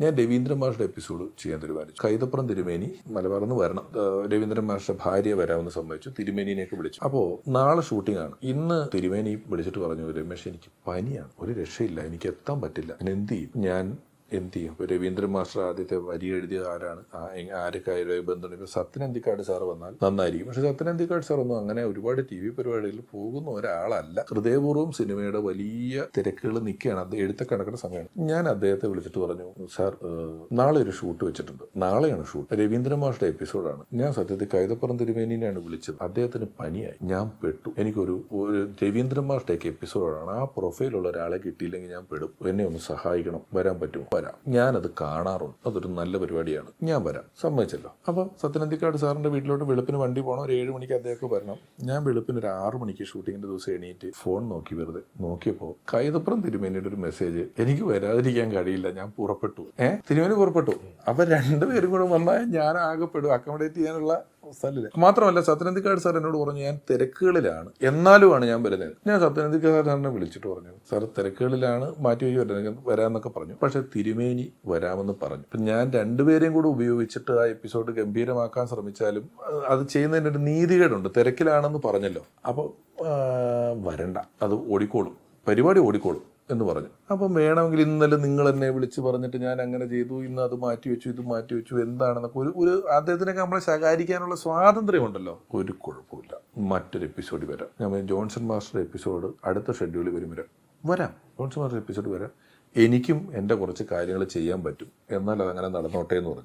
ഞാൻ രവീന്ദ്രൻ മാഷയുടെ എപ്പിസോഡ് ചെയ്യാൻ തീരുമാനിച്ചു. കൈതപ്പുറം തിരുമേനി മലബാറിൽ നിന്ന് വരണം. രവീന്ദ്രൻ മാഷയുടെ ഭാര്യ വരാമെന്ന് സമ്മതിച്ചു. തിരുമേനിനെയൊക്കെ വിളിച്ചു. അപ്പോൾ നാളെ ഷൂട്ടിംഗ് ആണ്. ഇന്ന് തിരുമേനി വിളിച്ചിട്ട് പറഞ്ഞു, രമേശ് എനിക്ക് പനിയാണ്, ഒരു രക്ഷയില്ല, എനിക്ക് എത്താൻ പറ്റില്ല, ഞാൻ എന്ത് ചെയ്യും? എന്ത് ചെയ്യും? ഇപ്പോൾ രവീന്ദ്രൻ മാസ്റ്റർ ആദ്യത്തെ വരി എഴുതിയ ആരാണ്, ആരൊക്കെ ബന്ധമുണ്ട്? ഇപ്പോൾ സത്യനന്ദിക്കാട് സാർ വന്നാൽ നന്നായിരിക്കും. പക്ഷെ സത്യനന്ദിക്കാട് സാർ ഒന്നും അങ്ങനെ ഒരുപാട് TV പരിപാടികളിൽ പോകുന്ന ഒരാളല്ല. ഹൃദയപൂർവ്വം സിനിമയുടെ വലിയ തിരക്കുകൾ നിൽക്കുകയാണ്. അത് എഴുത്തക്കണക്കിന് സമയമാണ്. ഞാൻ അദ്ദേഹത്തെ വിളിച്ചിട്ട് പറഞ്ഞു, സാർ നാളെ ഒരു ഷൂട്ട് വെച്ചിട്ടുണ്ട്, നാളെയാണ് ഷൂട്ട്, രവീന്ദ്രൻ മാസ്റ്ററുടെ എപ്പിസോഡാണ്. ഞാൻ സത്യത്തിൽ കൈതപ്പുറം തിരുമേനിനെയാണ് വിളിച്ചത്. അദ്ദേഹത്തിന് പനിയായി, ഞാൻ പെട്ടു. എനിക്കൊരു രവീന്ദ്രൻ മാസ്റ്ററുടെ എപ്പിസോഡാണ്. ആ പ്രൊഫൈലുള്ള ഒരാളെ കിട്ടിയില്ലെങ്കിൽ ഞാൻ പെടും. എന്നെ ഒന്ന് സഹായിക്കണം, വരാൻ പറ്റുമോ? ഞാനത് കാണാറുണ്ട്, അതൊരു നല്ല പരിപാടിയാണ്, ഞാൻ വരാം. സമ്മതിച്ചല്ലോ. അപ്പോൾ സത്യനന്ദിക്കാട് സാറിന്റെ വീട്ടിലോട്ട് വെളുപ്പിന് വണ്ടി പോകണം. ഒരു 7 മണിക്ക് അദ്ദേഹം വരണം. ഞാൻ വെളുപ്പിന് ഒരു 6 മണിക്ക് ഷൂട്ടിങ്ങിന്റെ ദിവസം എണീറ്റ് ഫോൺ നോക്കി, വെറുതെ നോക്കിയപ്പോൾ കൈതപ്പുറം തിരുമേനിയുടെ ഒരു മെസ്സേജ്. എനിക്ക് വരാതിരിക്കാൻ കഴിയില്ല, ഞാൻ പുറപ്പെട്ടു. തിരുമേനി പുറപ്പെട്ടു. അപ്പൊ രണ്ടുപേരും കൂടെ വന്നാൽ ഞാൻ ആകെപ്പെടും. അക്കോമഡേറ്റ് ചെയ്യാനുള്ള സ്ഥലമില്ല. മാത്രമല്ല സത്യനന്ദിക്കാട് സാർ എന്നോട് പറഞ്ഞു, ഞാൻ തിരക്കുകളിലാണ്, എന്നാലുമാണ് ഞാൻ വരുന്നത്. ഞാൻ സത്യനന്ദിക്കാട് സാറിനെ വിളിച്ചിട്ട് പറഞ്ഞു, സാർ തിരക്കുകളിലാണ്, മാറ്റി വയ്ക്കി വരാമെന്നൊക്കെ പറഞ്ഞു. പക്ഷെ തിരുമേനി വരാമെന്ന് പറഞ്ഞു. അപ്പം ഞാൻ രണ്ടുപേരെയും കൂടെ ഉപയോഗിച്ചിട്ട് ആ എപ്പിസോഡ് ഗംഭീരമാക്കാൻ ശ്രമിച്ചാലും അത് ചെയ്യുന്നതിൻ്റെ ഒരു നീതികേടുണ്ട്. തിരക്കിലാണെന്ന് പറഞ്ഞല്ലോ, അപ്പോൾ വരണ്ട, അത് ഓടിക്കോളും, പരിപാടി ഓടിക്കോളും എന്ന് പറഞ്ഞു. അപ്പം വേണമെങ്കിൽ ഇന്നലെ നിങ്ങൾ എന്നെ വിളിച്ച് പറഞ്ഞിട്ട് ഞാൻ അങ്ങനെ ചെയ്തു, ഇന്ന് അത് മാറ്റിവെച്ചു, ഇത് മാറ്റിവെച്ചു, എന്താണെന്നൊക്കെ ഒരു അദ്ദേഹത്തിനൊക്കെ നമ്മളെ ശകാരിക്കാനുള്ള സ്വാതന്ത്ര്യമുണ്ടല്ലോ. ഒരു കുഴപ്പമില്ല, മറ്റൊരു എപ്പിസോഡിൽ വരാം. ഞാൻ ജോൺസൺ മാസ്റ്റർ എപ്പിസോഡ് അടുത്ത ഷെഡ്യൂളിൽ വരാം. ജോൺസൺ മാസ്റ്റർ എപ്പിസോഡ് വരാം. എനിക്കും എൻ്റെ കുറച്ച് കാര്യങ്ങൾ ചെയ്യാൻ പറ്റും, എന്നാൽ അതങ്ങനെ നടന്നോട്ടെ എന്ന് പറഞ്ഞു.